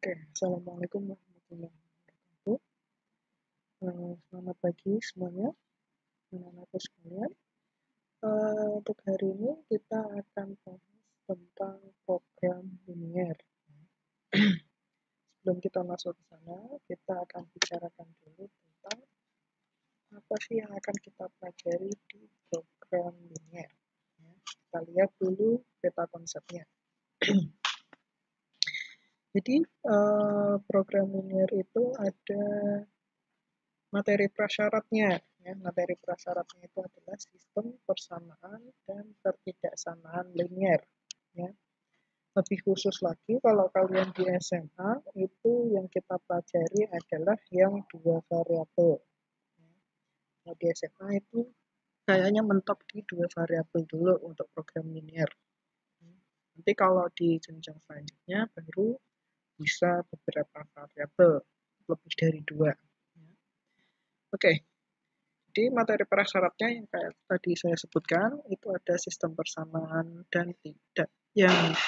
Oke, Assalamualaikum warahmatullahi wabarakatuh. Selamat pagi semuanya, anak-anakku sekalian. Untuk hari ini kita akan bahas tentang program linear. Sebelum kita masuk ke sana, kita akan bicarakan dulu tentang apa sih yang akan kita pelajari di program linear. Kita lihat dulu peta konsepnya. Jadi, program linear itu ada materi prasyaratnya. Materi prasyaratnya itu adalah sistem persamaan dan ketidaksamaan linear. Ya. Lebih khusus lagi, kalau kalian di SMA, itu yang kita pelajari adalah yang dua variabel. Nah, di SMA itu kayaknya mentok di dua variabel dulu untuk program linear. Nanti kalau di jenjang selanjutnya baru bisa beberapa variabel, lebih dari dua. Oke, jadi materi prasyaratnya yang kayak tadi saya sebutkan, itu ada sistem persamaan dan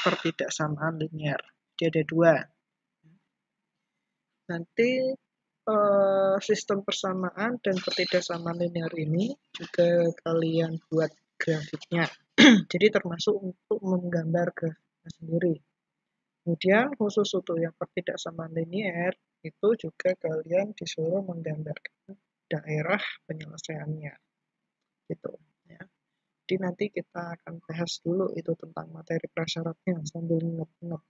pertidaksamaan linear. Jadi ada dua. Nanti sistem persamaan dan pertidaksamaan linear ini juga kalian buat grafiknya. Jadi termasuk untuk menggambar grafiknya sendiri. Kemudian khusus untuk yang pertidaksamaan linear, itu juga kalian disuruh menggambarkan daerah penyelesaiannya. Gitu ya. Jadi nanti kita akan bahas dulu itu tentang materi prasyaratnya sambil ingat-ingat.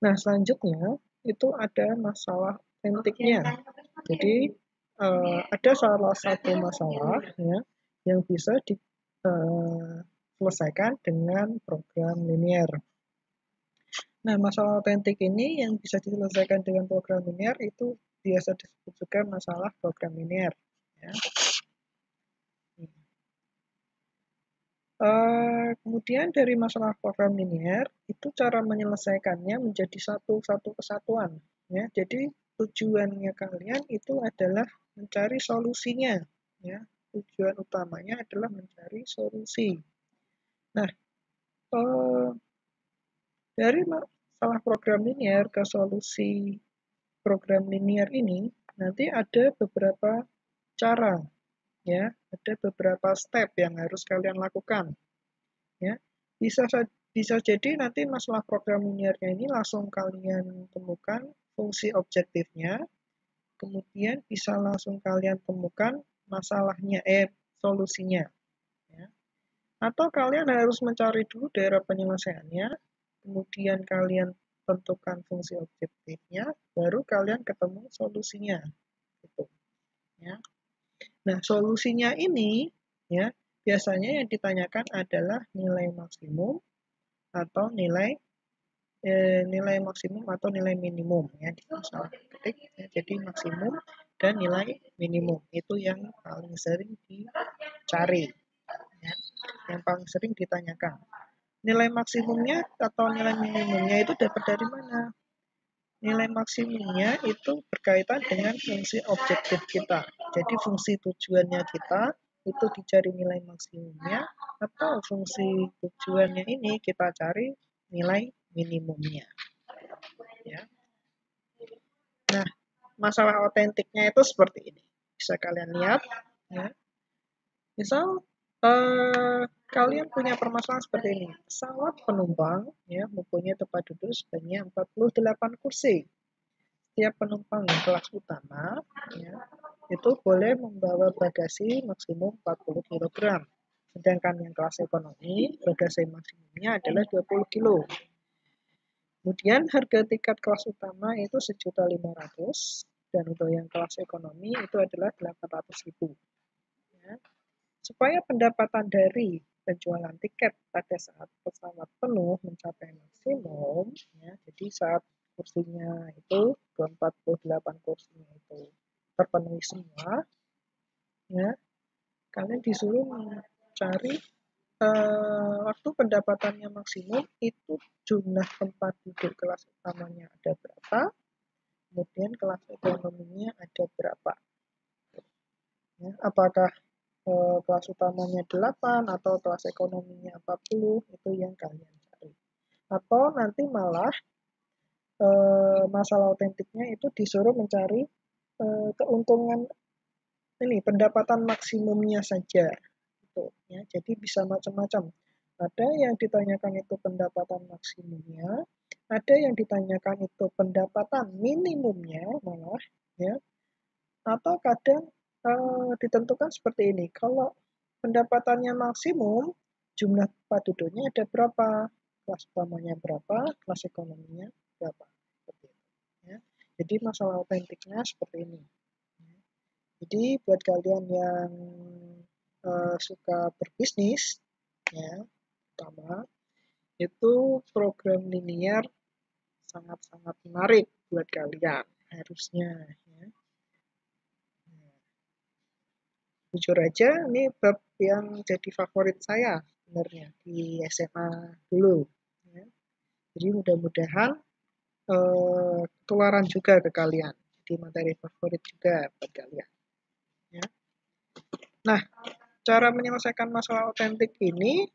Nah, selanjutnya itu ada masalah autentiknya. Jadi ada salah satu masalah ya yang bisa diselesaikan dengan program linear. Nah, masalah autentik ini yang bisa diselesaikan dengan program linear itu biasa disebut juga masalah program linear. Ya. Kemudian dari masalah program linear, itu cara menyelesaikannya menjadi satu kesatuan. Ya. Jadi tujuannya kalian itu adalah mencari solusinya. Ya. Tujuan utamanya adalah mencari solusi. Nah, dari masalah program linear ke solusi program linear ini, nanti ada beberapa cara. Ya, ada beberapa step yang harus kalian lakukan. Ya, bisa jadi nanti masalah program linearnya ini langsung kalian temukan fungsi objektifnya, kemudian bisa langsung kalian temukan masalahnya, solusinya. Ya. Atau kalian harus mencari dulu daerah penyelesaiannya, kemudian kalian tentukan fungsi objektifnya, baru kalian ketemu solusinya. Gitu. Ya. Nah, solusinya ini ya biasanya yang ditanyakan adalah nilai maksimum atau nilai maksimum atau nilai minimum ya di masalah ketik ya, jadi maksimum dan nilai minimum itu yang paling sering dicari ya, yang paling sering ditanyakan. Nilai maksimumnya atau nilai minimumnya itu dapat dari mana? Nilai maksimumnya itu berkaitan dengan fungsi objektif kita. Jadi fungsi tujuannya kita itu dicari nilai maksimumnya, atau fungsi tujuannya ini kita cari nilai minimumnya. Ya. Nah, masalah autentiknya itu seperti ini. Bisa kalian lihat. Ya. Misal kalian punya permasalahan seperti ini. Pesawat penumpang ya mempunyai tempat duduk sebanyak 48 kursi. Setiap penumpang yang kelas utama ya, itu boleh membawa bagasi maksimum 40 kg. Sedangkan yang kelas ekonomi, bagasi maksimumnya adalah 20 kg. Kemudian harga tiket kelas utama itu 1.500.000 dan untuk yang kelas ekonomi itu adalah 800.000. Ya. Supaya pendapatan dari penjualan tiket pada saat pesawat penuh mencapai maksimum, ya, jadi saat kursinya itu 48 kursinya itu terpenuhi semua, ya, kalian disuruh mencari waktu pendapatannya maksimum itu jumlah tempat duduk kelas utamanya ada berapa, kemudian kelas ekonominya ada berapa. Ya, apakah kelas utamanya 8 atau kelas ekonominya 40, itu yang kalian cari. Atau nanti malah masalah otentiknya itu disuruh mencari keuntungan ini pendapatan maksimumnya saja gitu ya. Jadi bisa macam-macam. Ada yang ditanyakan itu pendapatan maksimumnya, ada yang ditanyakan itu pendapatan minimumnya malah ya. Atau kadang ditentukan seperti ini. Kalau pendapatannya maksimum, jumlah tempat duduknya ada berapa, kelas utamanya berapa, kelas ekonominya berapa. Seperti itu, ya. Jadi masalah otentiknya seperti ini. Jadi buat kalian yang suka berbisnis, ya, pertama itu program linear sangat-sangat menarik buat kalian harusnya. Ya. Jujur aja, ini bab yang jadi favorit saya sebenarnya di SMA dulu. Ya. Jadi mudah-mudahan ketularan juga ke kalian. Jadi materi favorit juga buat kalian. Ya. Nah, cara menyelesaikan masalah otentik ini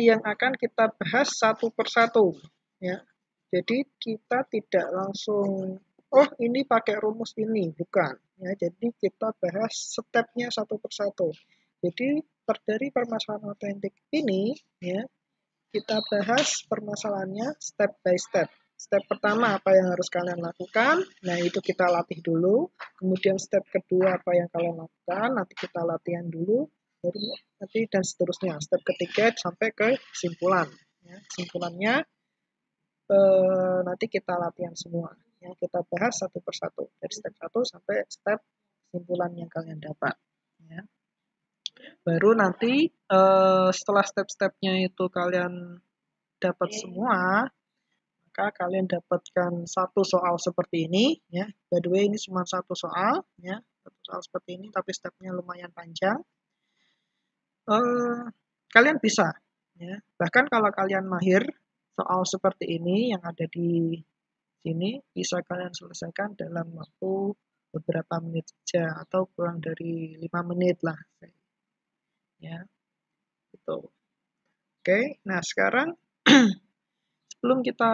yang akan kita bahas satu persatu. Ya. Jadi kita tidak langsung, oh ini pakai rumus ini, bukan. Ya, jadi kita bahas stepnya satu persatu. Jadi dari permasalahan otentik ini, ya kita bahas permasalahannya step by step. Step pertama apa yang harus kalian lakukan, nah itu kita latih dulu. Kemudian step kedua apa yang kalian lakukan, nanti kita latihan dulu. Baru nanti dan seterusnya. Step ketiga sampai ke kesimpulan. Ya, kesimpulannya nanti kita latihan semua. Ya, kita bahas satu persatu dari step 1 sampai step kesimpulan yang kalian dapat. Ya. Baru nanti setelah step-stepnya itu kalian dapat semua, maka kalian dapatkan satu soal seperti ini. Ya. By the way ini cuma satu soal, ya, satu soal seperti ini, tapi stepnya lumayan panjang. Kalian bisa, ya. Bahkan kalau kalian mahir soal seperti ini yang ada di sini bisa kalian selesaikan dalam waktu beberapa menit saja atau kurang dari 5 menit lah. Ya, gitu. Oke, nah sekarang sebelum kita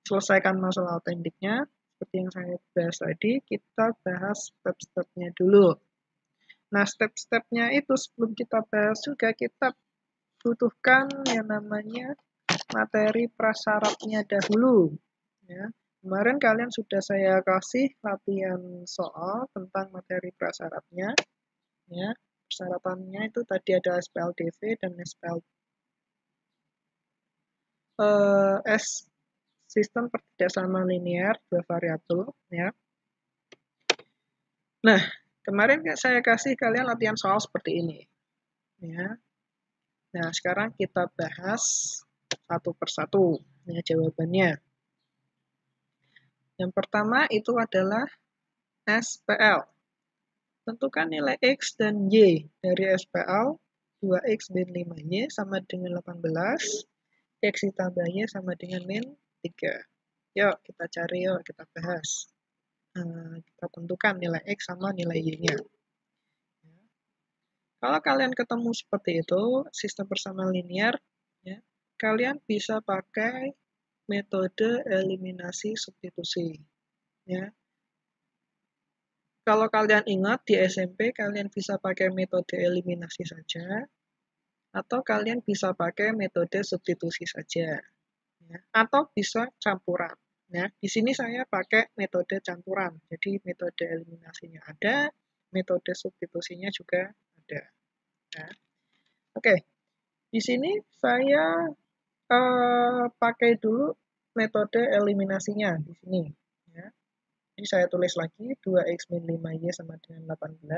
selesaikan masalah otentiknya, seperti yang saya bahas tadi, kita bahas step-stepnya dulu. Nah, step-stepnya itu sebelum kita bahas juga kita butuhkan yang namanya materi prasyaratnya dahulu. Ya. Kemarin kalian sudah saya kasih latihan soal tentang materi prasyaratnya. Ya. Persyaratannya itu tadi ada SPLDV dan SPL S sistem pertidaksama linear dua variabel. Ya. Nah, kemarin saya kasih kalian latihan soal seperti ini. Ya. Nah, sekarang kita bahas satu persatu ya, jawabannya. Yang pertama itu adalah SPL. Tentukan nilai X dan Y dari SPL. 2X min 5Y sama dengan 18. X ditambah Y sama dengan min 3. Yuk, kita cari, yuk, kita bahas. Kita tentukan nilai X sama nilai Y-nya. Kalau kalian ketemu seperti itu, sistem persamaan linear, ya, kalian bisa pakai metode eliminasi substitusi. Ya. Kalau kalian ingat di SMP, kalian bisa pakai metode eliminasi saja, atau kalian bisa pakai metode substitusi saja, ya. Atau bisa campuran. Ya. Di sini saya pakai metode campuran, jadi metode eliminasinya ada, metode substitusinya juga ada. Ya. Oke, di sini saya pakai dulu metode eliminasinya di sini. Ya. Jadi saya tulis lagi 2x min 5y sama dengan 18,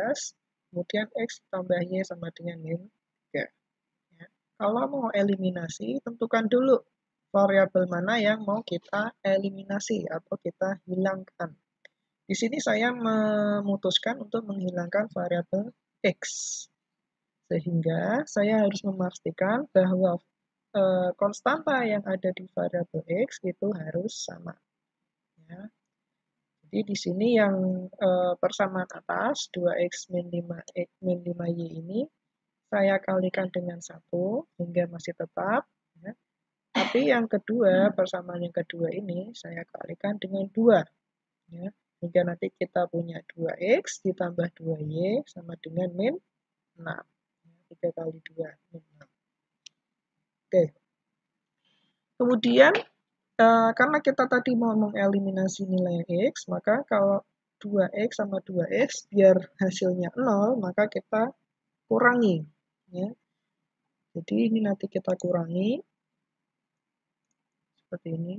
kemudian x tambah y sama dengan min 3. Ya. Kalau mau eliminasi, tentukan dulu variabel mana yang mau kita eliminasi atau kita hilangkan. Di sini saya memutuskan untuk menghilangkan variabel x. Sehingga saya harus memastikan bahwa konstanta yang ada di variabel x itu harus sama. Ya. Jadi di sini yang persamaan atas 2x min 5y ini saya kalikan dengan 1 hingga masih tetap. Ya. Tapi yang kedua, persamaan yang kedua ini saya kalikan dengan 2. Ya. Hingga nanti kita punya 2x ditambah 2y sama dengan min 6. 3 kali 2, min 6. Oke. Kemudian, karena kita tadi mau mengeliminasi nilai x, maka kalau 2x sama 2x, biar hasilnya 0, maka kita kurangi. Ya. Jadi ini nanti kita kurangi, seperti ini.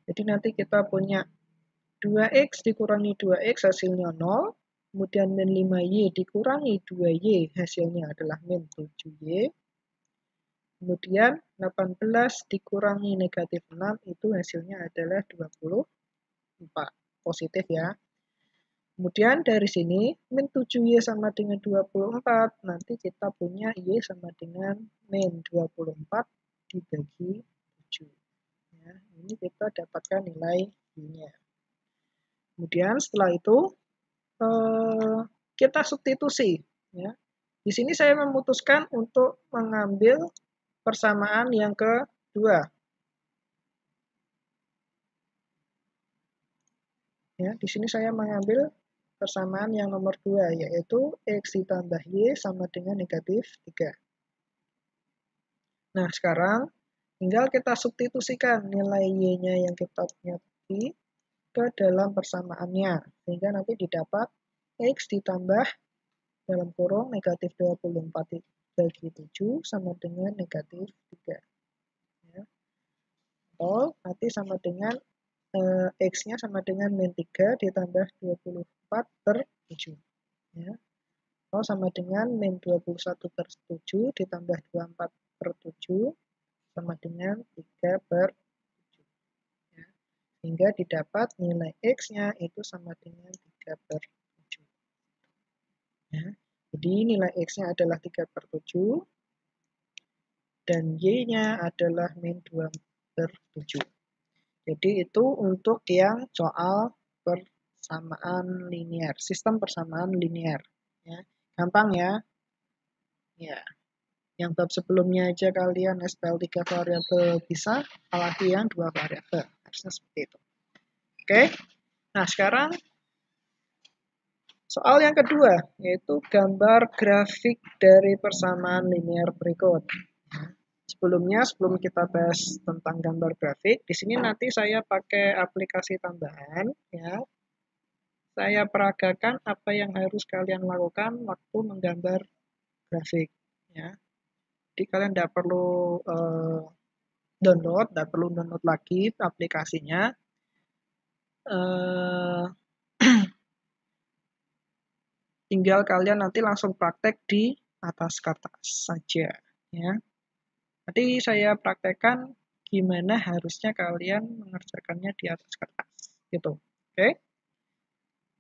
Jadi nanti kita punya 2x dikurangi 2x hasilnya 0, kemudian min 5y dikurangi 2y hasilnya adalah min 7y, kemudian 18 dikurangi negatif 6 itu hasilnya adalah 24, positif ya. Kemudian dari sini min 7y sama dengan 24, nanti kita punya y sama dengan min 24 dibagi 7. Ya, ini kita dapatkan nilai y-nya. Kemudian setelah itu kita substitusi. Ya. Di sini saya memutuskan untuk mengambil persamaan yang kedua. Ya, di sini saya mengambil persamaan yang nomor 2, yaitu x ditambah y sama dengan negatif 3. Nah, sekarang tinggal kita substitusikan nilai y-nya yang kita punya tadi ke dalam persamaannya. Sehingga nanti didapat x ditambah dalam kurung negatif 24 bagi 7 sama dengan negatif 3. Ya. Atau nanti sama dengan x-nya sama dengan min 3 ditambah 24 per 7. Ya. Atau sama dengan min 21 per 7 ditambah 24 per 7 sama dengan 3 per 7. Ya. Hingga didapat nilai x-nya itu sama dengan 3 per 7. Ya. Jadi nilai x-nya adalah 3 per 7 dan y-nya adalah min 2 per 7. Jadi itu untuk yang soal persamaan linear, sistem persamaan linear. Ya. Gampang ya. Ya. Yang bab sebelumnya aja kalian SPL 3 variabel bisa, apalagi yang 2 variabel. Harusnya seperti itu. Oke. Nah, sekarang soal yang kedua, yaitu gambar grafik dari persamaan linear berikut. Sebelum kita bahas tentang gambar grafik, di sini nanti saya pakai aplikasi tambahan, ya. Saya peragakan apa yang harus kalian lakukan waktu menggambar grafik, ya. Jadi kalian tidak perlu download lagi aplikasinya. Tinggal kalian nanti langsung praktek di atas kertas saja, ya. Nanti saya praktekkan gimana harusnya kalian mengerjakannya di atas kertas, gitu.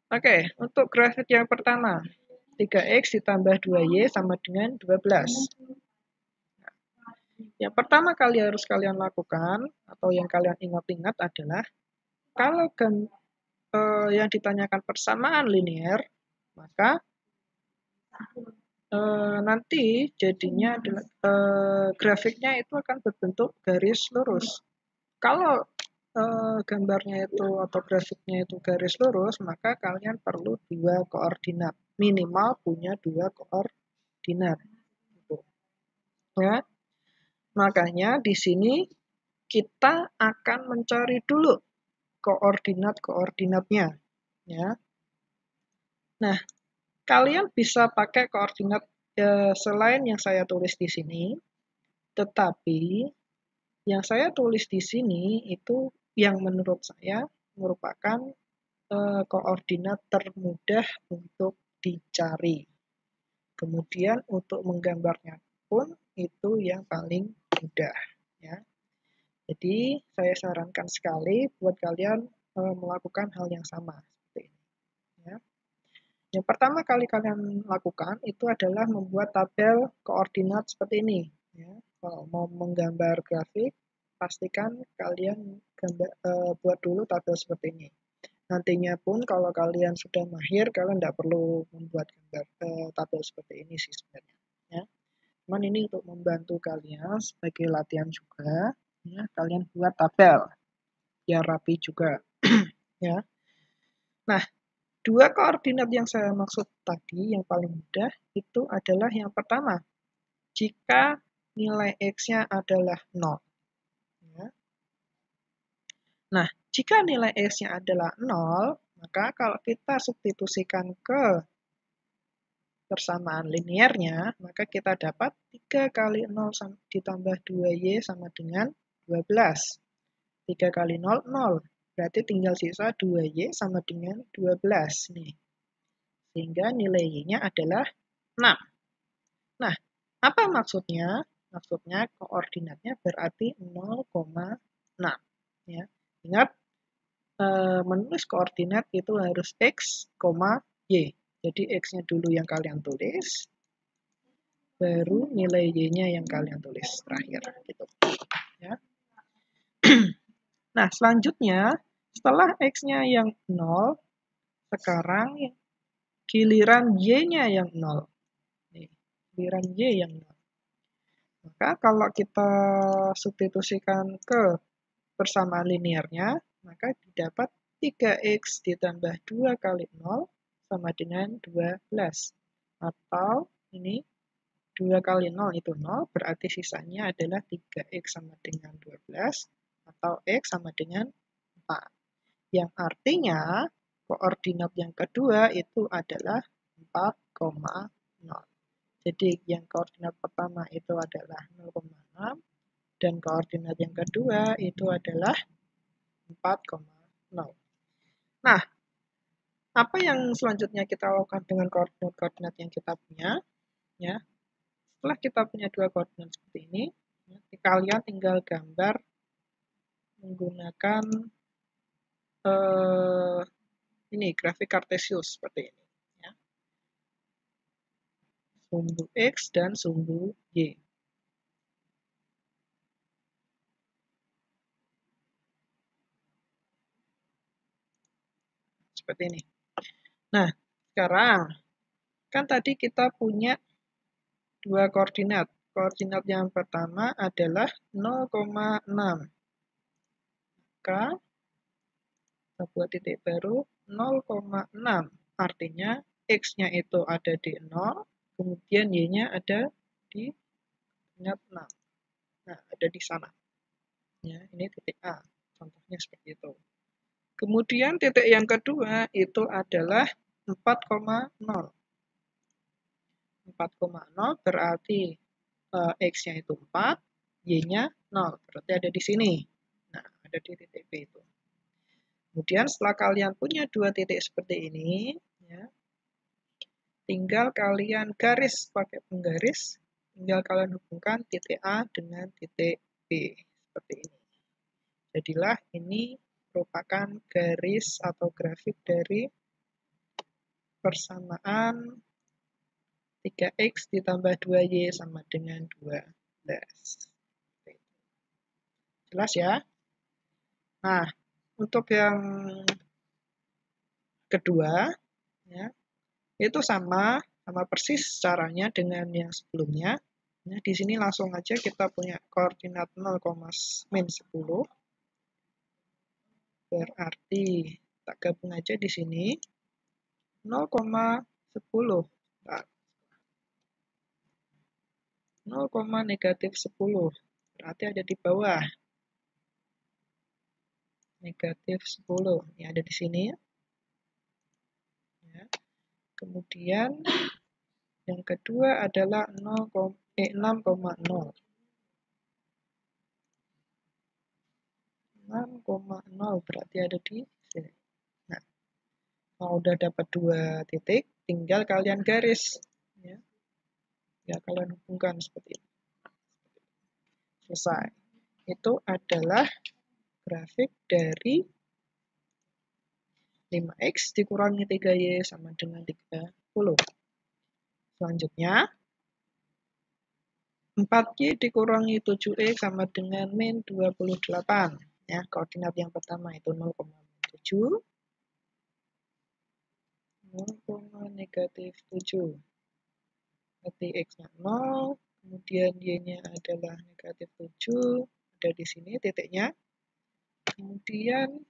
Oke, untuk grafik yang pertama, 3x ditambah 2y sama dengan 12. Yang pertama kali harus kalian lakukan, atau yang kalian ingat-ingat adalah, kalau yang ditanyakan persamaan linear, maka nanti jadinya adalah grafiknya itu akan berbentuk garis lurus. Kalau gambarnya itu atau grafiknya itu garis lurus, maka kalian perlu 2 koordinat. Minimal punya 2 koordinat. Gitu. Ya. Makanya di sini kita akan mencari dulu koordinat-koordinatnya. Ya. Nah, kalian bisa pakai koordinat selain yang saya tulis di sini, tetapi yang saya tulis di sini itu yang menurut saya merupakan koordinat termudah untuk dicari. Kemudian untuk menggambarnya pun itu yang paling mudah. Ya. Jadi saya sarankan sekali buat kalian melakukan hal yang sama seperti ini. Ya. Yang pertama kali kalian lakukan itu adalah membuat tabel koordinat seperti ini. Ya. Kalau mau menggambar grafik, pastikan kalian buat dulu tabel seperti ini. Nantinya pun kalau kalian sudah mahir, kalian tidak perlu membuat gambar tabel seperti ini sih sebenarnya. Ya. Cuman ini untuk membantu kalian sebagai latihan juga, ya, kalian buat tabel biar rapi juga. Ya. Nah, dua koordinat yang saya maksud tadi yang paling mudah itu adalah yang pertama, jika nilai X-nya adalah 0. Ya. Nah, jika nilai X-nya adalah 0, maka kalau kita substitusikan ke persamaan linearnya, maka kita dapat 3 kali 0 ditambah 2Y sama dengan 12. 3 kali 0, 0. Berarti tinggal sisa 2Y sama dengan 12 nih. Sehingga nilai Y-nya adalah 6. Nah, apa maksudnya? Maksudnya koordinatnya berarti 0,6. Ya. Ingat, menulis koordinat itu harus X, Y. Jadi X-nya dulu yang kalian tulis, baru nilai Y-nya yang kalian tulis terakhir. Gitu. Ya. Nah, selanjutnya, setelah X-nya yang 0, sekarang giliran Y-nya yang 0. Nih, giliran Y yang 0. Maka kalau kita substitusikan ke persamaan linearnya, maka didapat 3X ditambah 2 kali 0 sama dengan 12. Atau ini 2 kali 0 itu 0, berarti sisanya adalah 3X sama dengan 12, atau X sama dengan 4. Yang artinya, koordinat yang kedua itu adalah 4,0. Jadi yang koordinat pertama itu adalah 0,6, dan koordinat yang kedua itu adalah 4,0. Nah, apa yang selanjutnya kita lakukan dengan koordinat-koordinat yang kita punya? Ya, setelah kita punya dua koordinat seperti ini, ya, kalian tinggal gambar menggunakan ini grafik kartesius seperti ini. Ya. Sumbu X dan sumbu Y. Seperti ini. Nah, sekarang kan tadi kita punya dua koordinat. Koordinat yang pertama adalah 0,6. Maka kita buat titik baru 0,6. Artinya X-nya itu ada di 0, kemudian Y-nya ada di koordinat 6. Nah, ada di sana. Ya, ini titik A. Contohnya seperti itu. Kemudian titik yang kedua itu adalah 4,0. 4,0 berarti X-nya itu 4, Y-nya 0. Berarti ada di sini. Nah, ada di titik B itu. Kemudian setelah kalian punya dua titik seperti ini, ya, tinggal kalian garis pakai penggaris, tinggal kalian hubungkan titik A dengan titik B. Seperti ini. Jadilah ini merupakan garis atau grafik dari persamaan 3X ditambah 2Y sama dengan 12. Jelas ya? Nah, untuk yang kedua, ya, itu sama persis caranya dengan yang sebelumnya. Nah, di sini langsung aja kita punya koordinat 0,-10. Berarti kita gabung aja di sini. 0,10. Nah, 0,-10. Berarti ada di bawah. -10. Ini ada di sini. Ya. Kemudian yang kedua adalah 6,0. 6,0 berarti ada di sini. Nah, kalau udah dapat dua titik, tinggal kalian garis. Ya, ya kalian hubungkan seperti ini. Selesai. Itu adalah grafik dari 5X dikurangi 3Y sama dengan 30. Selanjutnya, 4Y dikurangi 7X sama dengan min 28. Ya, koordinat yang pertama itu 0,7. 0,-7. Berarti X-nya 0, kemudian Y-nya adalah negatif 7, ada di sini titiknya. Kemudian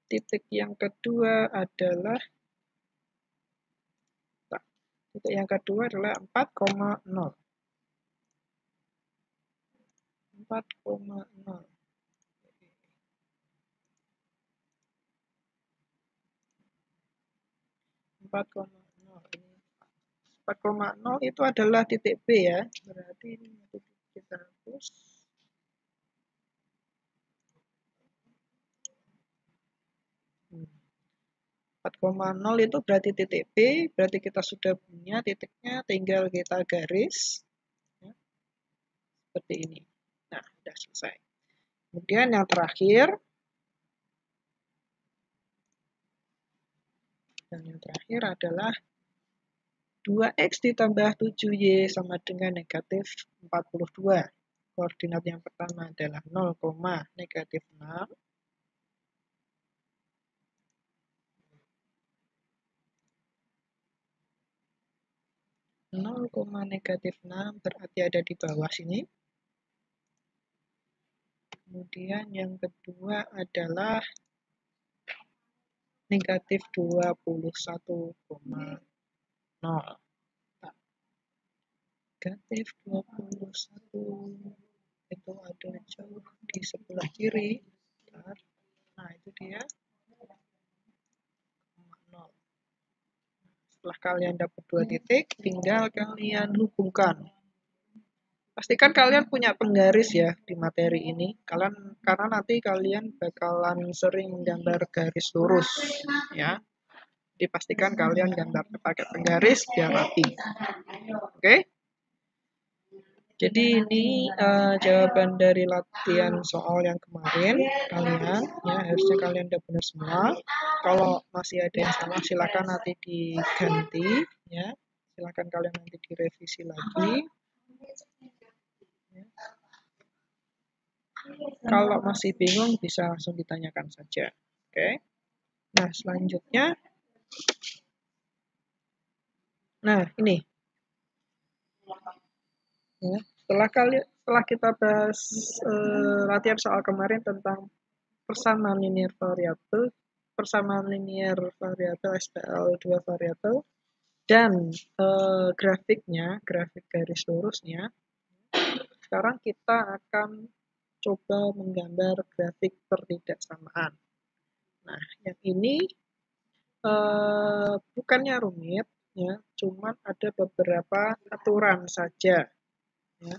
titik yang kedua adalah 4,0. 4,0. 4,0 itu adalah titik B ya. Berarti ini titik kita hapus. 4,0 itu berarti titik B, berarti kita sudah punya titiknya, tinggal kita garis ya, seperti ini. Nah, sudah selesai. Kemudian yang terakhir, adalah 2x ditambah 7y sama dengan negatif 42. Koordinat yang pertama adalah 0, negatif 6. 0, negatif 6 berarti ada di bawah sini. Kemudian yang kedua adalah negatif 21,0. Negatif 21 itu ada jauh di sebelah kiri. Nah, itu dia 0. Setelah kalian dapat 2 titik, tinggal kalian hubungkan. Pastikan kalian punya penggaris ya di materi ini. Karena nanti kalian bakalan sering gambar garis lurus ya. Dipastikan kalian gambar pakai penggaris biar rapi. Oke? Jadi ini jawaban dari latihan soal yang kemarin kalian ya, harusnya kalian udah benar semua. Kalau masih ada yang salah silakan nanti diganti ya. Silakan kalian nanti direvisi lagi. Ya. Kalau masih bingung bisa langsung ditanyakan saja. Oke. Nah, selanjutnya ini. Ya, setelah kita bahas latihan soal kemarin tentang persamaan linear variabel, SPL 2 variabel, dan grafiknya, grafik garis lurusnya. Sekarang kita akan coba menggambar grafik pertidaksamaan. Nah, yang ini bukannya rumit, ya, cuman ada beberapa aturan saja. Ya.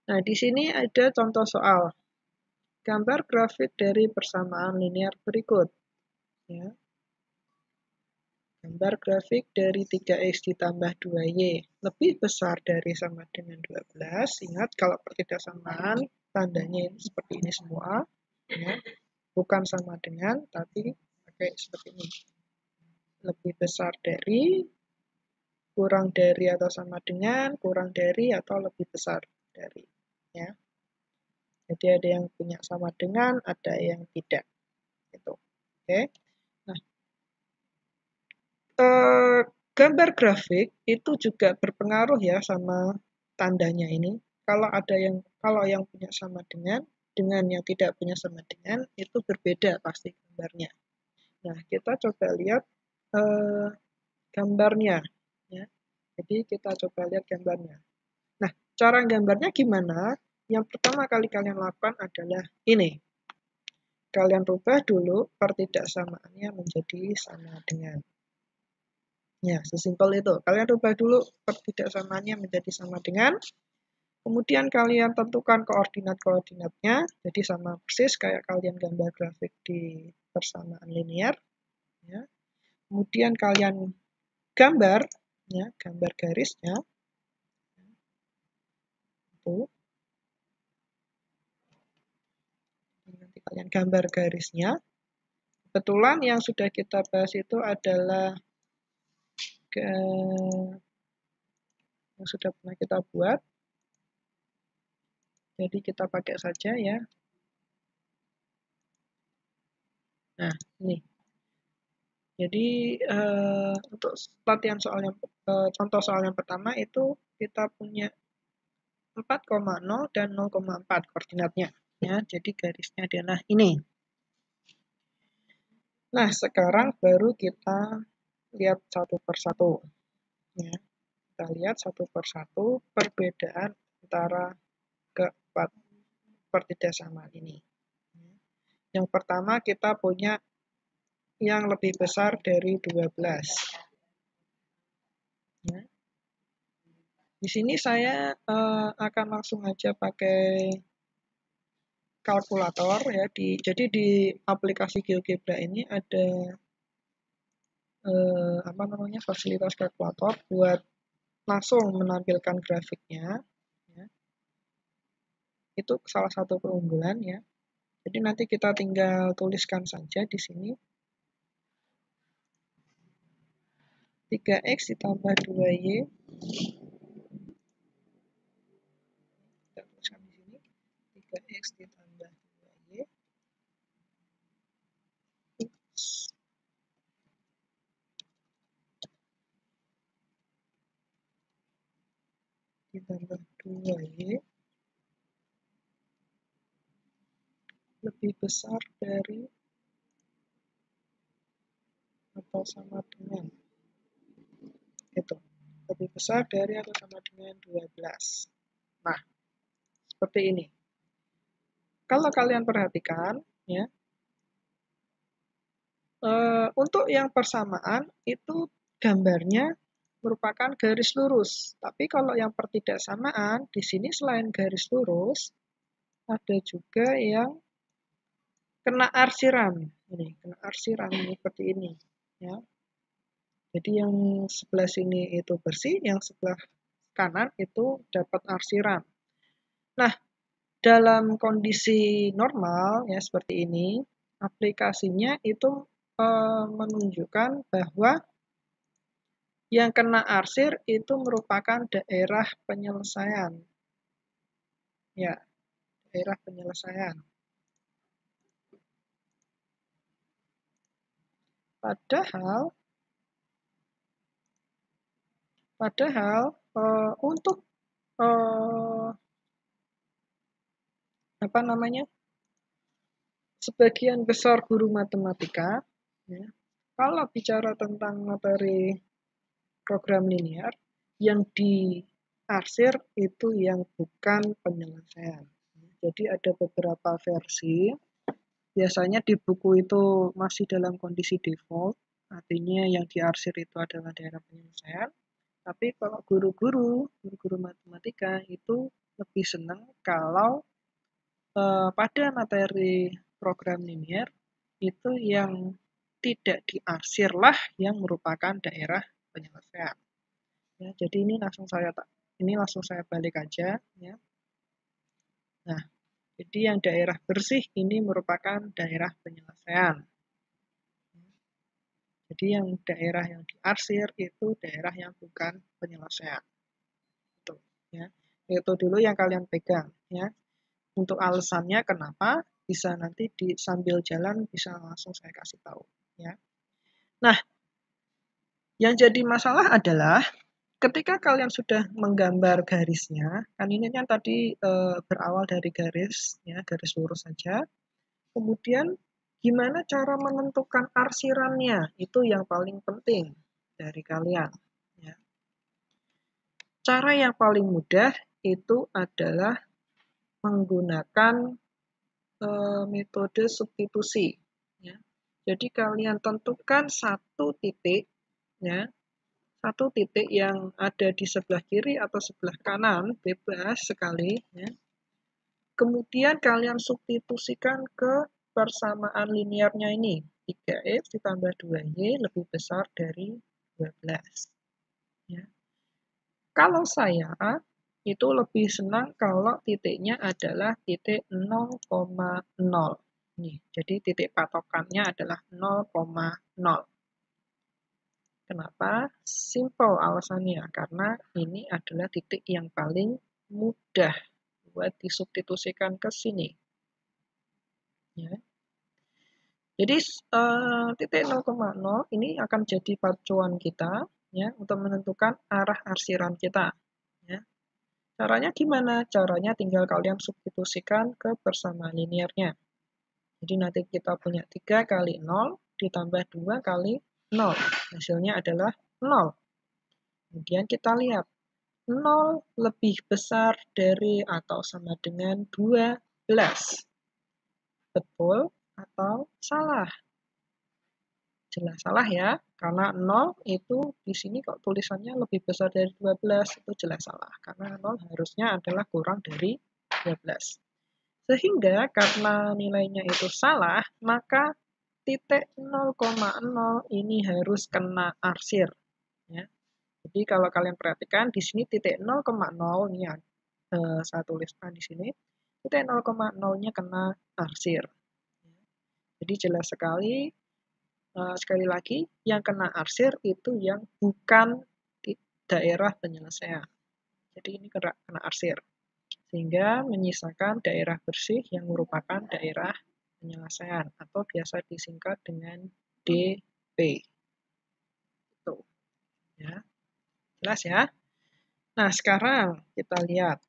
Nah, di sini ada contoh soal. Gambar grafik dari persamaan linear berikut. Ya. Gambar grafik dari 3x ditambah 2y lebih besar dari sama dengan 12. Ingat, kalau pertidaksamaan tandanya seperti ini semua. Ya. Bukan sama dengan, tapi pakai seperti ini. Lebih besar dari, kurang dari atau sama dengan, kurang dari atau lebih besar dari. Ya. Jadi ada yang punya sama dengan, ada yang tidak. Gitu. Oke. Nah, gambar grafik itu juga berpengaruh ya sama tandanya ini. Kalau yang punya sama dengan yang tidak punya sama dengan itu berbeda pasti gambarnya. Nah, kita coba lihat gambarnya. Ya. Jadi kita coba lihat gambarnya. Nah, cara gambarnya gimana? Yang pertama kali kalian lakukan adalah ini. Kalian rubah dulu pertidaksamaannya menjadi sama dengan. Ya, sesimpel itu. Kalian rubah dulu pertidaksamaannya menjadi sama dengan. Kemudian kalian tentukan koordinat-koordinatnya. Jadi sama persis kayak kalian gambar grafik di persamaan linear. Ya. Kemudian kalian gambar, ya, gambar garisnya. Itu. Nanti kalian gambar garisnya. Kebetulan yang sudah kita bahas itu adalah yang sudah pernah kita buat. Jadi kita pakai saja ya. Nah, ini. Jadi untuk latihan contoh soal yang pertama itu kita punya 4,0 dan 0,4 koordinatnya. Ya, jadi garisnya adalah ini. Nah, sekarang baru kita lihat satu persatu. Ya, kita lihat satu persatu perbedaan antara keempat pertidaksamaan ini. Yang pertama kita punya yang lebih besar dari 12. Ya. Di sini saya akan langsung aja pakai kalkulator ya. Jadi di aplikasi GeoGebra ini ada fasilitas kalkulator buat langsung menampilkan grafiknya. Ya. Itu salah satu keunggulan ya. Jadi nanti kita tinggal tuliskan saja di sini. 3x ditambah 2y. Kita tuliskan di sini. 3x ditambah 2y. Ditambah 2y lebih besar dari atau sama dengan itu, lebih besar dari atau sama dengan 12. Nah, seperti ini. Kalau kalian perhatikan ya, untuk yang persamaan itu gambarnya merupakan garis lurus. Tapi kalau yang pertidaksamaan di sini selain garis lurus ada juga yang kena arsiran. Ini kena arsiran seperti ini ya. Jadi yang sebelah sini itu bersih, yang sebelah kanan itu dapat arsiran. Nah, dalam kondisi normal ya seperti ini, aplikasinya itu menunjukkan bahwa yang kena arsir itu merupakan daerah penyelesaian. Ya, daerah penyelesaian. Padahal untuk sebagian besar guru matematika, ya, kalau bicara tentang materi program linear, yang diarsir itu yang bukan penyelesaian. Jadi ada beberapa versi, biasanya di buku itu masih dalam kondisi default, artinya yang diarsir itu adalah daerah penyelesaian. Tapi kalau guru-guru matematika itu lebih senang kalau pada materi program linear itu yang tidak diarsirlah yang merupakan daerah penyelesaian. Ya, jadi ini langsung saya balik aja ya. Nah, jadi yang daerah bersih ini merupakan daerah penyelesaian. Jadi yang daerah yang diarsir itu daerah yang bukan penyelesaian. Itu ya. Itu dulu yang kalian pegang ya. Untuk alasannya kenapa bisa nanti sambil jalan bisa langsung saya kasih tahu ya. Nah, yang jadi masalah adalah ketika kalian sudah menggambar garisnya, kan ini kan tadi berawal dari garis ya, garis lurus saja. Kemudian gimana cara menentukan arsirannya? Itu yang paling penting dari kalian ya. Cara yang paling mudah itu adalah menggunakan metode substitusi ya. Jadi kalian tentukan satu titik ya, satu titik yang ada di sebelah kiri atau sebelah kanan, bebas sekali ya. Kemudian kalian substitusikan ke persamaan linearnya ini, 3x ditambah 2y lebih besar dari 12 ya. Kalau saya itu lebih senang kalau titiknya adalah titik 0,0. Nih, jadi titik patokannya adalah 0,0. Kenapa? Simple alasannya, karena ini adalah titik yang paling mudah buat disubstitusikan ke sini. Ya. Jadi titik 0,0 ini akan jadi pacuan kita ya untuk menentukan arah arsiran kita. Ya. Caranya gimana? Caranya tinggal kalian substitusikan ke persamaan linearnya. Jadi nanti kita punya 3 kali 0 ditambah 2 kali 0. Hasilnya adalah 0. Kemudian kita lihat, 0 lebih besar dari atau sama dengan 12. Betul atau salah? Jelas salah ya, karena 0 itu di sini kok tulisannya lebih besar dari 12, itu jelas salah. Karena 0 harusnya adalah kurang dari 12. Sehingga karena nilainya itu salah, maka titik 0,0 ini harus kena arsir. Ya. Jadi kalau kalian perhatikan di sini titik 0,0 ini saya tuliskan di sini, titik 0,0-nya kena arsir. Jadi jelas sekali, sekali lagi, yang kena arsir itu yang bukan di daerah penyelesaian. Jadi ini kena arsir. Sehingga menyisakan daerah bersih yang merupakan daerah penyelesaian atau biasa disingkat dengan DP. Itu. Ya. Jelas ya? Nah, sekarang kita lihat.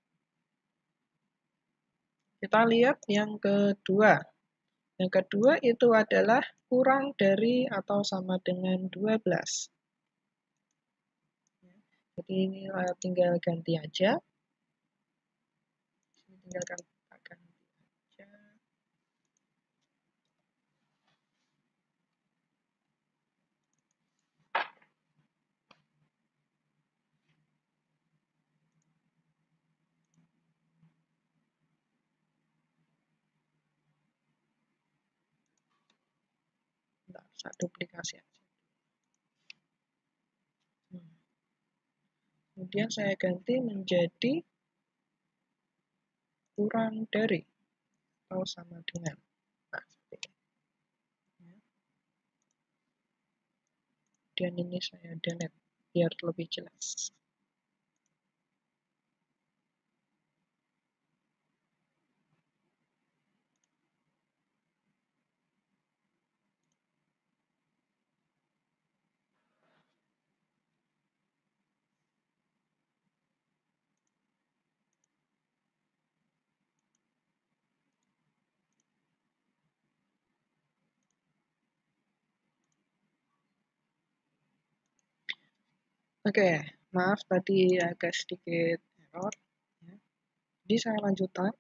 Kita lihat yang kedua. Yang kedua itu adalah kurang dari atau sama dengan 12. Jadi ini tinggal ganti aja. Tinggal ganti aja. Bentar, saya duplikasi aja. Kemudian saya ganti menjadi kurang dari atau sama dengan. Nah, seperti ini. Dan ini saya delete biar lebih jelas. Oke, maaf tadi agak sedikit error. Ya. Jadi saya lanjutkan.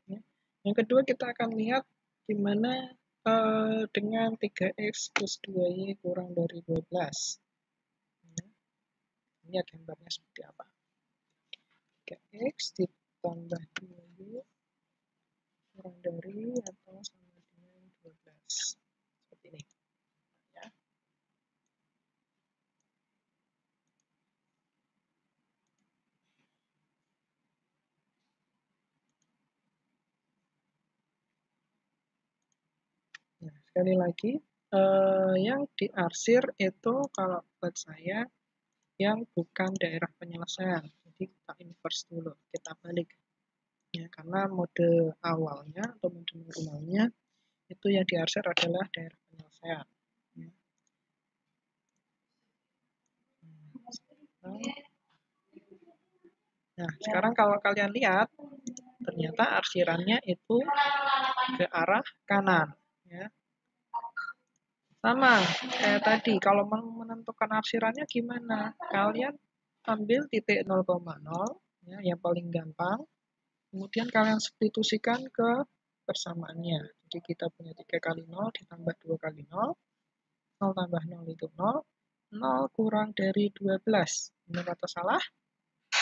Ya. Yang kedua kita akan lihat gimana dengan 3x plus 2y kurang dari 12. Ya. Ini gambarnya seperti apa. 3x ditambah 2y kurang dari atau sama dengan 12. Seperti ini. Ya. Nah, sekali lagi, yang diarsir itu kalau buat saya yang bukan daerah penyelesaian. Jadi kita inverse dulu, kita balik. Ya, karena mode awalnya atau mode normalnya itu yang diarsir adalah daerah penyelesaian. Ya. Nah, sekarang kalau kalian lihat, ternyata arsirannya itu ke arah kanan. Ya. Sama kayak tadi, kalau mau menentukan arsirannya gimana? Kalian ambil titik 0,0, ya, yang paling gampang, kemudian kalian substitusikan ke persamaannya. Jadi kita punya 3 kali 0 ditambah 2 kali 0, 0 tambah 0 itu 0, 0 kurang dari 12. Benar atau salah?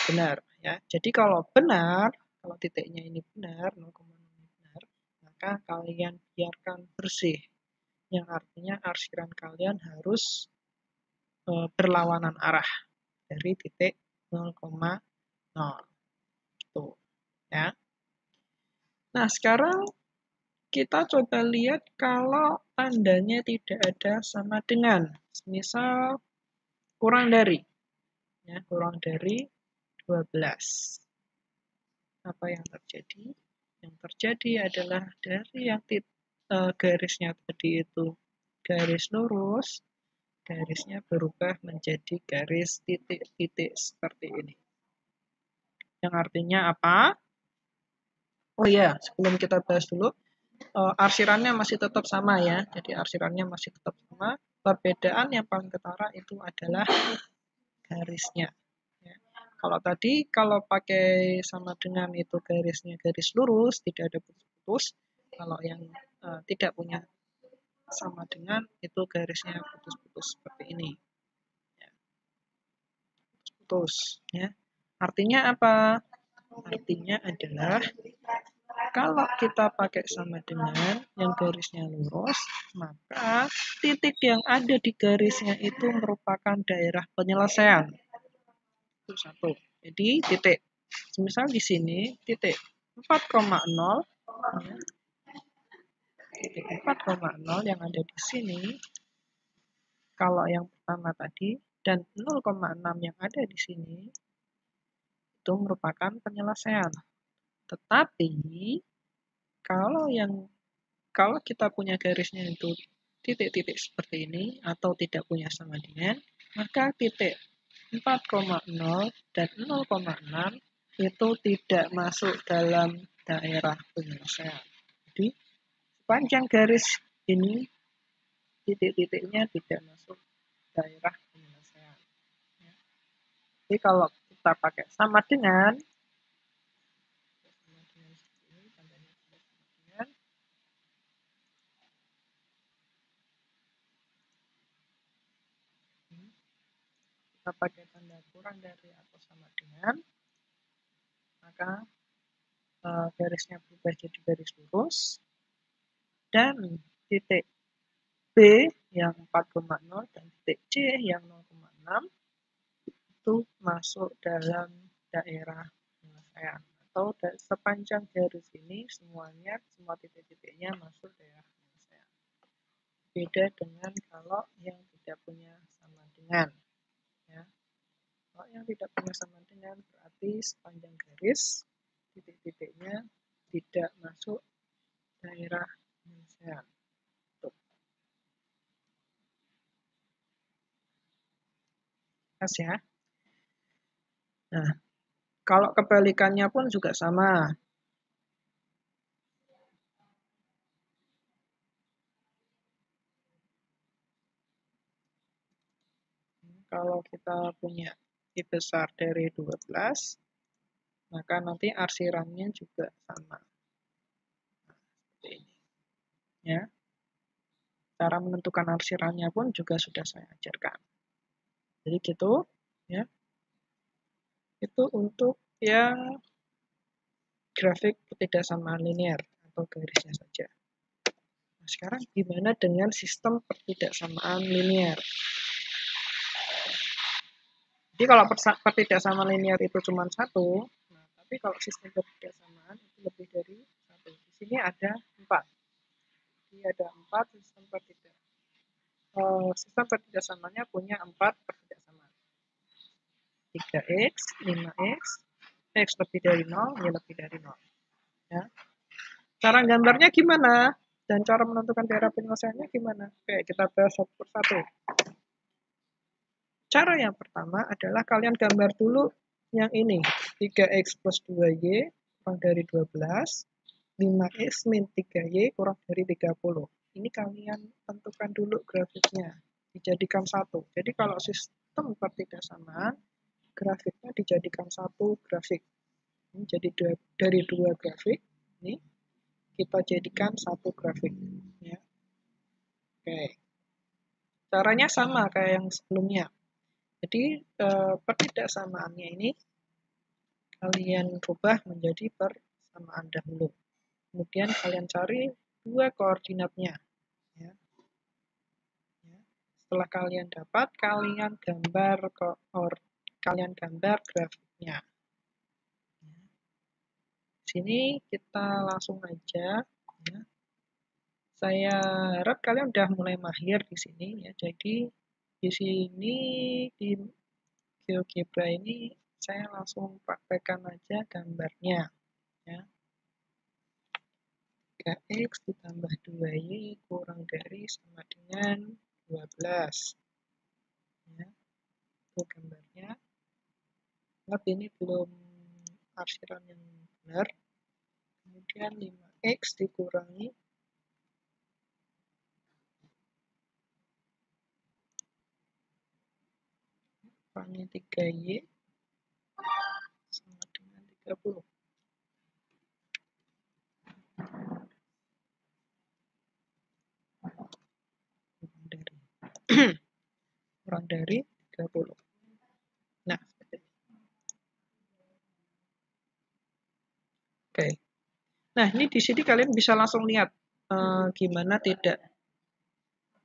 Benar. Ya. Jadi kalau benar, kalau titiknya ini benar, 0,0 ini benar, maka kalian biarkan bersih. Yang artinya arsiran kalian harus berlawanan arah dari titik 0,0. Tuh, ya. Nah, sekarang kita coba lihat kalau tandanya tidak ada sama dengan. Misal kurang dari. Ya, kurang dari 12. Apa yang terjadi? Yang terjadi adalah dari yang garisnya tadi itu garis lurus, garisnya berubah menjadi garis titik-titik seperti ini. Yang artinya apa? Oh iya, sebelum kita bahas dulu, arsirannya masih tetap sama ya. Jadi arsirannya masih tetap sama. Perbedaan yang paling ketara itu adalah garisnya. Ya. Kalau tadi kalau pakai sama dengan itu garisnya garis lurus, tidak ada putus-putus. Kalau yang tidak punya sama dengan itu garisnya putus-putus seperti ini. Ya. Putus. Ya. Artinya apa? Artinya adalah kalau kita pakai sama dengan yang garisnya lurus, maka titik yang ada di garisnya itu merupakan daerah penyelesaian. Itu satu. Jadi titik. Misal di sini titik 4,0 ya. Titik 4,0 yang ada di sini kalau yang pertama tadi dan 0,6 yang ada di sini itu merupakan penyelesaian. Tetapi kalau kita punya garisnya itu titik-titik seperti ini atau tidak punya sama dengan, maka titik 4,0 dan 0,6 itu tidak masuk dalam daerah penyelesaian. Jadi sepanjang garis ini titik-titiknya tidak masuk daerah penyelesaian. Jadi kalau kita pakai sama dengan kita pakai tanda kurang dari atau sama dengan, maka garisnya berubah jadi garis lurus dan titik B yang 4,0 dan titik C yang 0,6 itu masuk dalam daerah penyelesaian atau sepanjang garis ini semuanya semua titik-titiknya masuk daerah penyelesaian. Beda dengan kalau yang tidak punya sama dengan. Ya. Kalau yang tidak punya sama dengan berarti sepanjang garis titik-titiknya tidak masuk daerah penyelesaian. Jelas ya. Nah, kalau kebalikannya pun juga sama. Kalau kita punya I besar dari 12, maka nanti arsirannya juga sama. Nah, seperti ini. Ya. Cara menentukan arsirannya pun juga sudah saya ajarkan. Jadi gitu, ya. Itu untuk yang grafik ketidaksamaan linear atau garisnya saja. Nah, sekarang gimana dengan sistem ketidaksamaan linear? Jadi kalau ketidaksamaan linear itu cuma satu, nah, tapi kalau sistem ketidaksamaan itu lebih dari satu. Di sini ada 4. Jadi ada 4 sistem ketidaksamaannya punya 4 ketidaksamaan. 3x, 5x, x lebih dari 0, y lebih dari 0. Ya. Cara gambarnya gimana? Dan cara menentukan daerah penyelesaiannya gimana? Oke, kita bahas satu persatu. Cara yang pertama adalah kalian gambar dulu yang ini. 3x plus 2y kurang dari 12. 5x min 3y kurang dari 30. Ini kalian tentukan dulu grafiknya. Dijadikan satu. Jadi kalau sistem ketidaksamaan, grafiknya dijadikan satu grafik. Ini jadi dari dua grafik. Ini kita jadikan satu grafik. Ya. Oke. Caranya sama kayak yang sebelumnya. Jadi pertidaksamaannya ini kalian rubah menjadi persamaan dahulu. Kemudian kalian cari dua koordinatnya. Ya. Ya. Setelah kalian dapat, kalian gambar grafiknya. Ya. Di sini kita langsung aja. Ya. Saya harap kalian udah mulai mahir di sini ya. Jadi di sini di GeoGebra ini saya langsung praktekkan aja gambarnya ya. 3x ditambah 2y kurang dari sama dengan 12. Ya, itu gambarnya. Ingat ini belum arsiran yang benar. Kemudian 5x dikurangi kurangi 3y sama dengan 30. Kurang dari 30. Nah, oke. Nah, ini di sini kalian bisa langsung lihat gimana tidak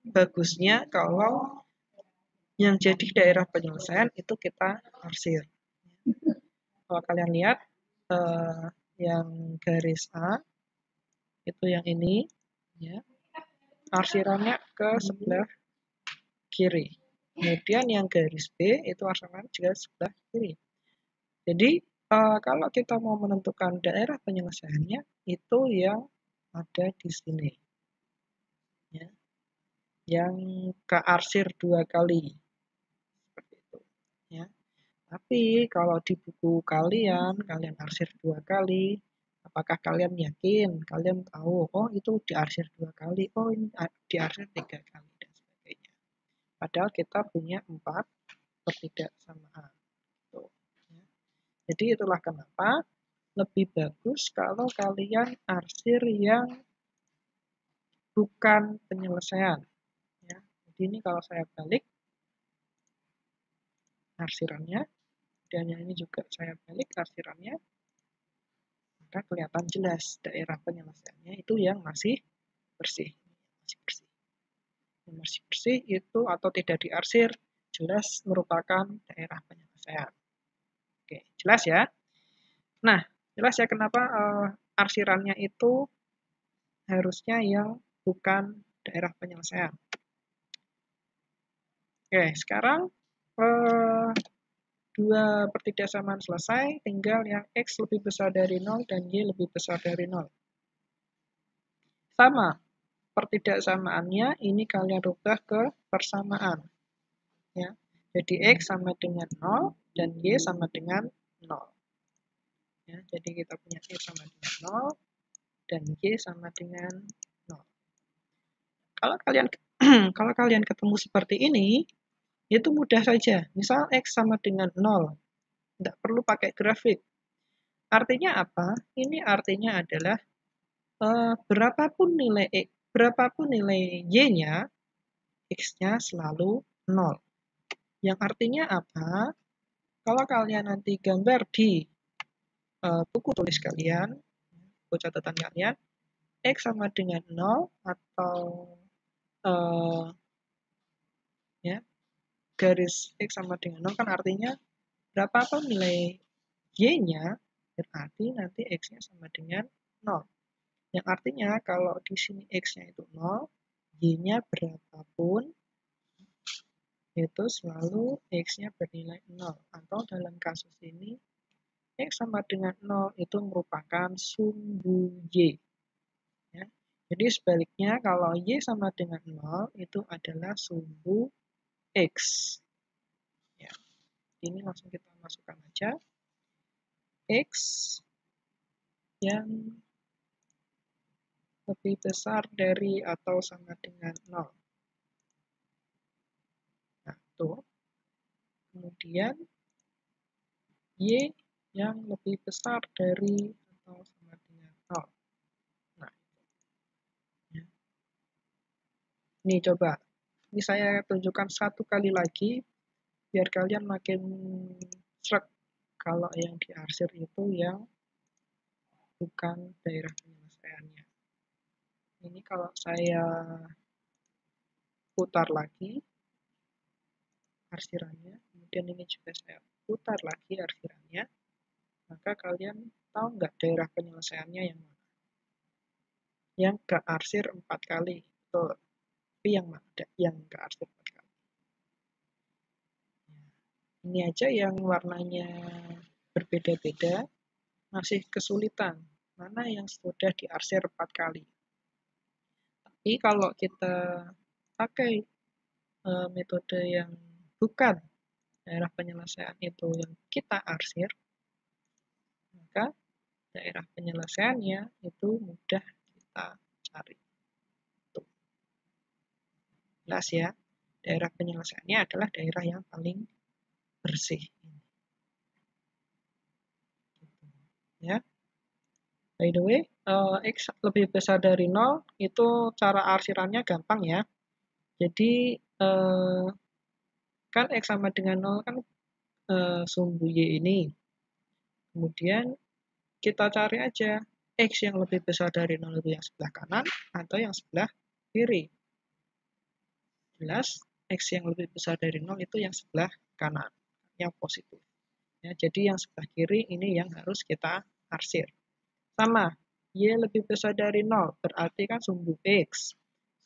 bagusnya kalau yang jadi daerah penyelesaian itu kita arsir. Kalau kalian lihat yang garis A itu yang ini, ya, arsirannya ke sebelah kiri. Kemudian yang garis B itu arsirannya juga sebelah kiri. Jadi kalau kita mau menentukan daerah penyelesaiannya itu yang ada di sini, ya, yang kearsir 2 kali, seperti itu, ya. Tapi kalau di buku kalian arsir 2 kali, apakah kalian yakin? Kalian tahu, oh itu diarsir 2 kali, oh ini diarsir 3 kali, dan sebagainya. Padahal kita punya 4 ketidaksamaan. Gitu, ya. Jadi itulah kenapa lebih bagus kalau kalian arsir yang bukan penyelesaian. Ya. Jadi ini kalau saya balik arsirannya, dan yang ini juga saya balik arsirannya, maka kelihatan jelas daerah penyelesaiannya itu yang masih bersih. Masih bersih. Yang masih bersih itu atau tidak diarsir jelas merupakan daerah penyelesaian. Oke, jelas ya? Nah, jelas ya kenapa arsirannya itu harusnya yang bukan daerah penyelesaian. Oke, sekarang dua pertidaksamaan selesai, tinggal yang X lebih besar dari 0 dan Y lebih besar dari 0. Sama, pertidaksamaannya ini kalian rubah ke persamaan. Ya. Jadi X sama dengan 0 dan Y sama dengan 0. Ya, jadi kita punya X sama dengan 0 dan Y sama dengan 0. Kalau kalian ketemu seperti ini, itu mudah saja. Misal X sama dengan 0, tidak perlu pakai grafik. Artinya apa? Ini artinya adalah berapapun nilai Y-nya, X-nya selalu 0. Yang artinya apa? Kalau kalian nanti gambar di buku tulis kalian, buku catatan kalian, X sama dengan 0 atau ya, garis X sama dengan 0 kan artinya berapapun nilai Y-nya, berarti nanti X-nya sama dengan 0. Yang artinya kalau di sini X-nya itu 0, Y-nya berapapun, itu selalu X-nya bernilai 0. Atau dalam kasus ini, X sama dengan 0 itu merupakan sumbu Y. Ya. Jadi sebaliknya, kalau Y sama dengan 0, itu adalah sumbu X. Ya. Ini langsung kita masukkan aja. X yang lebih besar dari atau sama dengan 0. Nah, tuh. Kemudian, Y yang lebih besar dari atau sama dengan 0. Nah, ya. Ini coba. Ini saya tunjukkan satu kali lagi, biar kalian makin sreg kalau yang diarsir itu yang bukan daerah penyelesaiannya. Ini kalau saya putar lagi arsirannya, kemudian ini juga saya putar lagi arsirannya, maka kalian tahu nggak daerah penyelesaiannya yang mana? Yang nggak arsir 4 kali. Betul. Tapi yang mana? Yang nggak arsir 4 kali. Ini aja yang warnanya berbeda-beda, masih kesulitan. Mana yang sudah diarsir 4 kali. Tapi kalau kita pakai metode yang bukan daerah penyelesaian itu yang kita arsir, maka daerah penyelesaiannya itu mudah kita cari. Tuh. Jelas ya, daerah penyelesaiannya adalah daerah yang paling bersih. Ya. By the way, X lebih besar dari 0 itu cara arsirannya gampang ya. Jadi kan X sama dengan 0 kan sumbu Y ini. Kemudian kita cari aja X yang lebih besar dari 0 itu yang sebelah kanan atau yang sebelah kiri. Jelas X yang lebih besar dari 0 itu yang sebelah kanan, yang positif. Ya, jadi yang sebelah kiri ini yang harus kita arsir. Sama, Y lebih besar dari 0, berarti kan sumbu X.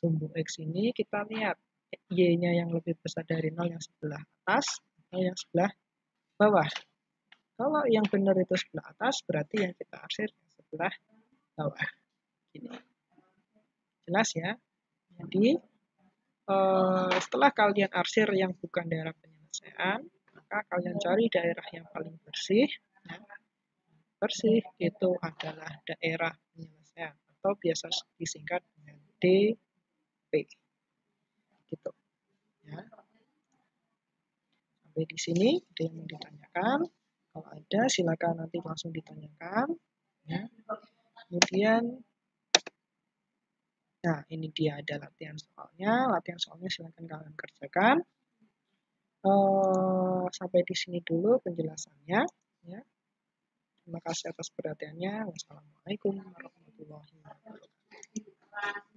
Sumbu X ini kita lihat Y-nya yang lebih besar dari 0 yang sebelah atas atau yang sebelah bawah. Kalau yang benar itu sebelah atas, berarti yang kita arsir sebelah bawah. Gini. Jelas ya? Jadi, setelah kalian arsir yang bukan daerah penyelesaian, maka kalian cari daerah yang paling bersih. Ya. Bersih itu adalah daerah penyelesaian atau biasa disingkat dengan DP. Gitu. Ya. Sampai di sini ada yang mau ditanyakan? Kalau ada, silakan nanti langsung ditanyakan. Ya. Kemudian, nah ini dia ada latihan soalnya. Latihan soalnya silakan kalian kerjakan. Sampai di sini dulu penjelasannya. Ya. Terima kasih atas perhatiannya. Wassalamualaikum warahmatullahi wabarakatuh.